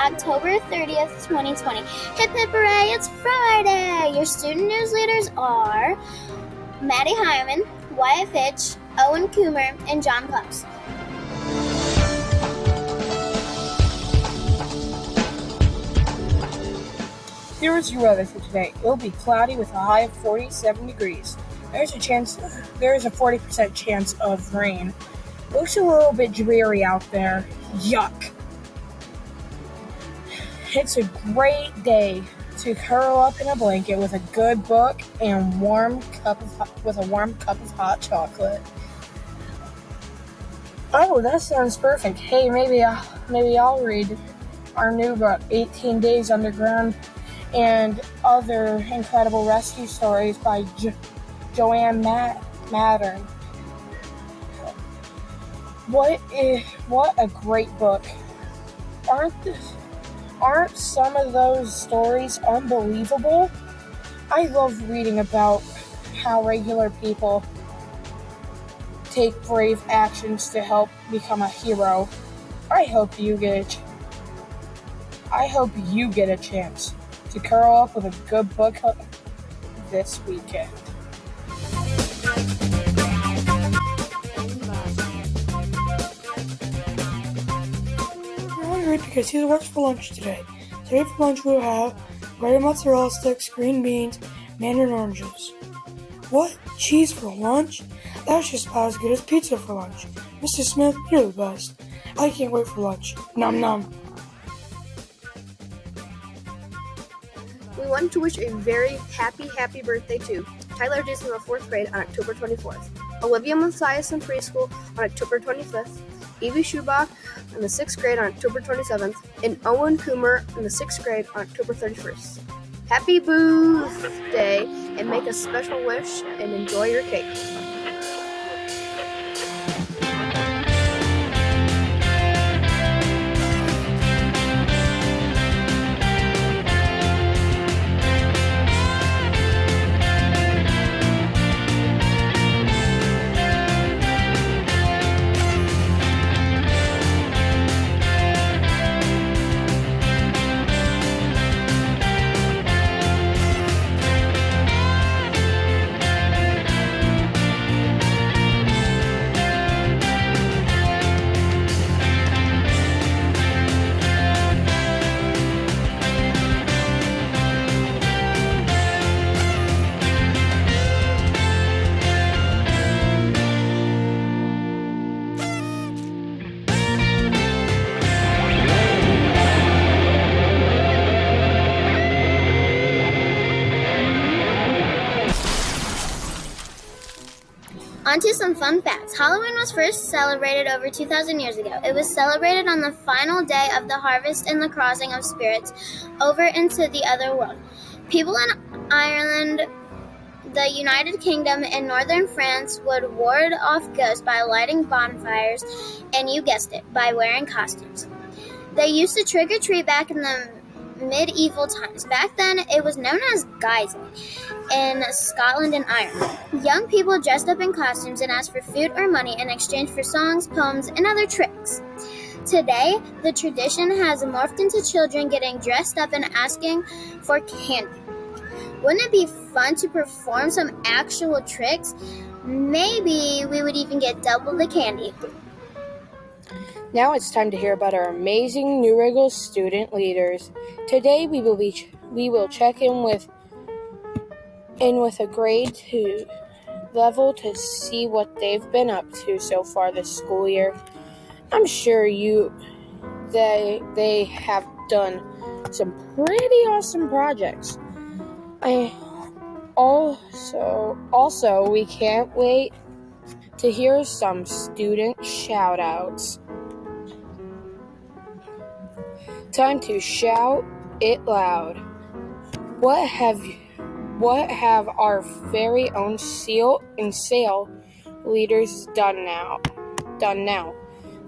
October 30th, 2020. Hip hip hooray, it's Friday! Your student news leaders are Maddie Hyman, Wyatt Fitch, Owen Coomer, and John Klaus. Here's your weather for today. It'll be cloudy with a high of 47 degrees. There is a 40% chance of rain. Looks a little bit dreary out there. Yuck. It's a great day to curl up in a blanket with a good book and a warm cup of hot chocolate. Oh, that sounds perfect. Hey, maybe I'll read our new book, 18 Days Underground, and other incredible rescue stories by Joanne Mattern. What a great book. Aren't some of those stories unbelievable? I love reading about how regular people take brave actions to help become a hero. I hope you get a chance to curl up with a good book this weekend. We're hungry because here's what's for lunch today. Today for lunch we'll have breaded mozzarella sticks, green beans, mandarin oranges. What? Cheese for lunch? That's just about as good as pizza for lunch. Mr. Smith, you're the best. I can't wait for lunch. Nom nom. We want to wish a very happy birthday to Tyler Disney of 4th grade on October 24th, Olivia Mathias in preschool on October 25th, Evie Schubach in the 6th grade on October 27th, and Owen Coomer in the 6th grade on October 31st. Happy birthday, and make a special wish and enjoy your cake. On to some fun facts. Halloween was first celebrated over 2,000 years ago. It was celebrated on the final day of the harvest and the crossing of spirits over into the other world. People in Ireland, the United Kingdom, and northern France would ward off ghosts by lighting bonfires, and you guessed it, by wearing costumes. They used to trick or treat back in the medieval times. Back then, it was known as guising in Scotland and Ireland. Young people dressed up in costumes and asked for food or money in exchange for songs, poems, and other tricks. Today, the tradition has morphed into children getting dressed up and asking for candy. Wouldn't it be fun to perform some actual tricks? Maybe we would even get double the candy. Now it's time to hear about our amazing New Wriggles student leaders. Today we will check in with a grade 2 level to see what they've been up to so far this school year. I'm sure they have done some pretty awesome projects. Also we can't wait to hear some student shout-outs. Time to shout it loud. What have our very own SEAL and SAIL leaders done now?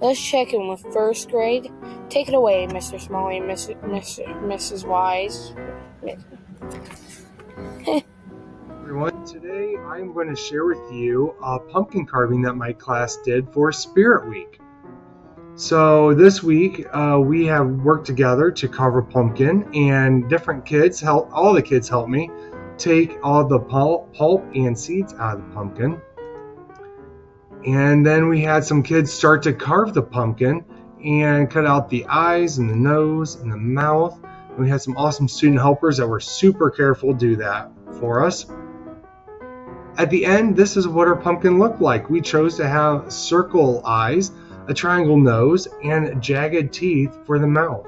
Let's check in with first grade. Take it away, Mr. Smalley and Mrs. Wise. Everyone, today I'm going to share with you a pumpkin carving that my class did for Spirit Week. So this week we have worked together to carve a pumpkin, and all the kids helped me take all the pulp and seeds out of the pumpkin. And then we had some kids start to carve the pumpkin and cut out the eyes and the nose and the mouth. And we had some awesome student helpers that were super careful to do that for us. At the end, this is what our pumpkin looked like. We chose to have circle eyes, a triangle nose, and jagged teeth for the mouth.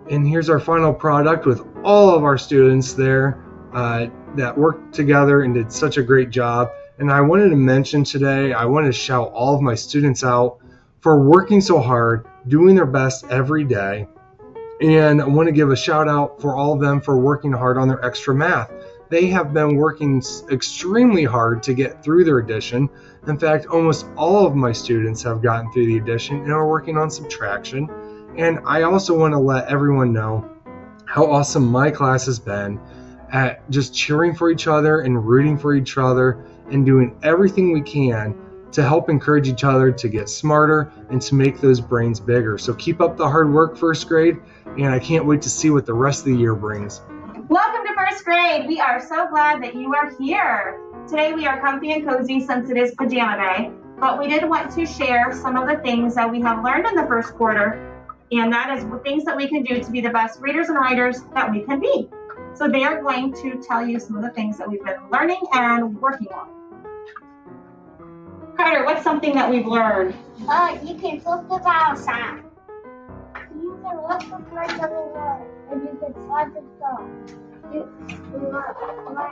And here's our final product with all of our students there that worked together and did such a great job. And I wanted to mention today, I want to shout all of my students out for working so hard, doing their best every day. And I want to give a shout out for all of them for working hard on their extra math. They have been working extremely hard to get through their addition. In fact, almost all of my students have gotten through the addition and are working on subtraction. And I also want to let everyone know how awesome my class has been at just cheering for each other and rooting for each other and doing everything we can to help encourage each other to get smarter and to make those brains bigger. So keep up the hard work, first grade, and I can't wait to see what the rest of the year brings. Welcome to first grade. We are so glad that you are here. Today we are comfy and cozy since it is pajama day, but we did want to share some of the things that we have learned in the first quarter, and that is things that we can do to be the best readers and writers that we can be. So they are going to tell you some of the things that we've been learning and working on. Carter, what's something that we've learned? You can flip the vowel sound. You can look for parts of the word, and you can slide the song. You learn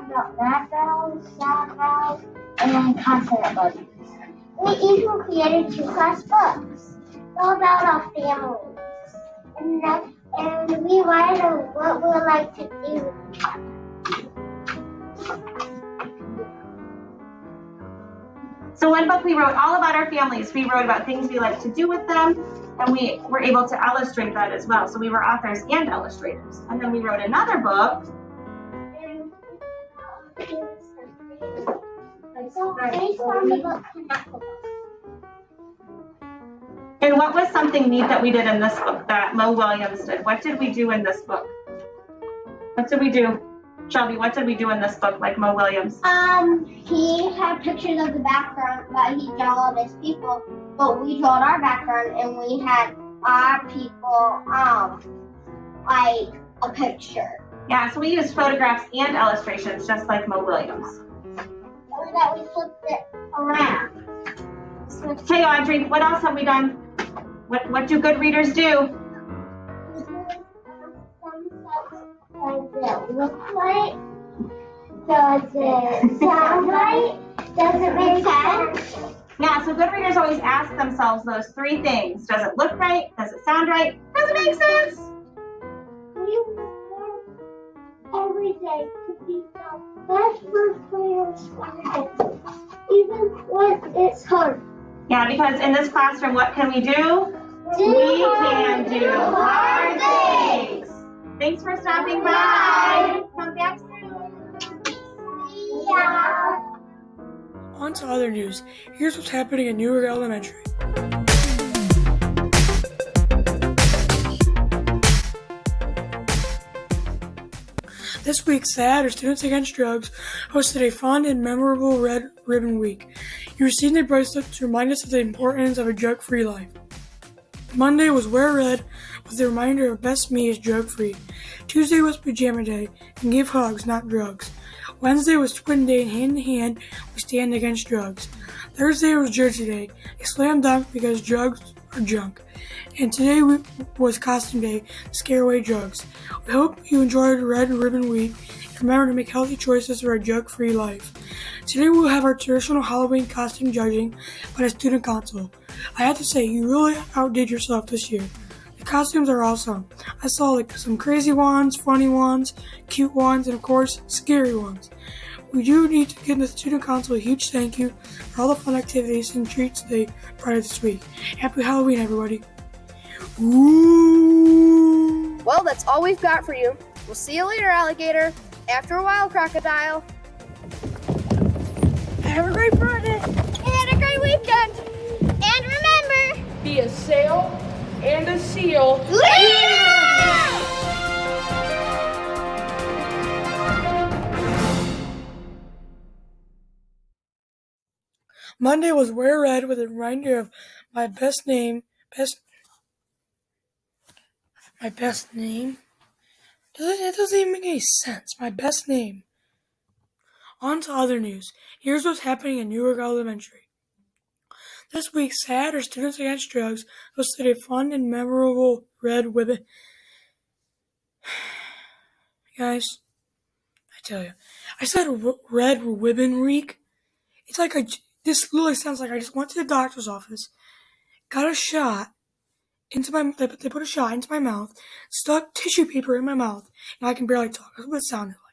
about that vowels, sound vowels, and then consonant buzzers. We even created 2 class books, all about our families. And we write what we would like to do. So one book we wrote all about our families. We wrote about things we like to do with them, and we were able to illustrate that as well. So we were authors and illustrators. And then we wrote another book. And what was something neat that we did in this book that Mo Williams did? What did we do in this book? What did we do? Shelby, what did we do in this book like Mo Williams? He had pictures of the background, but he drew all of his people. But we drew our background, and we had our people, like a picture. Yeah, so we used photographs and illustrations, just like Mo Williams. Only that we flipped it around. So to tell you, Audrey, what else have we done? What do good readers do? Does it look right? Does it sound right? Does it make sense? Yeah, so good readers always ask themselves those 3 things. Does it look right? Does it sound right? Does it make sense? We work every day to be the best first graders, even when it's hard. Yeah, because in this classroom, what can we do? We can do hard things. Thanks for stopping by. Come back soon. Yeah. On to other news. Here's what's happening in Newark Elementary. This week, SAD, or Students Against Drugs, hosted a fun and memorable Red Ribbon Week. You received a bracelet to remind us of the importance of a drug-free life. Monday was Wear Red, with the reminder of Best Me is drug-free. Tuesday was Pajama Day, and Give Hugs, Not Drugs. Wednesday was Twin Day, and Hand in Hand, we stand against drugs. Thursday was Jersey Day, a slam dunk because drugs are junk. And today was Costume Day, to scare away drugs. We hope you enjoyed Red Ribbon Week, and remember to make healthy choices for a drug-free life. Today we will have our traditional Halloween costume judging by the student council. I have to say, you really outdid yourself this year. The costumes are awesome. I saw some crazy ones, funny ones, cute ones, and of course, scary ones. We do need to give the student council a huge thank you for all the fun activities and treats they provided this week. Happy Halloween, everybody. Ooh. Well, that's all we've got for you. We'll see you later, alligator. After a while, crocodile. Have a great Friday. And a great weekend. And remember, a sail and a seal. Monday was Wear Red with a reminder of my best name. My best name? It doesn't even make any sense. My best name. On to other news. Here's what's happening in Newark Elementary. This week, SAD, or Students Against Drugs, hosted a fun and memorable Red Ribbon. Guys, I tell you, I said Red Ribbon Week. It's like this literally sounds like I just went to the doctor's office, got a shot into they put a shot into my mouth, stuck tissue paper in my mouth, and I can barely talk. That's what it sounded like.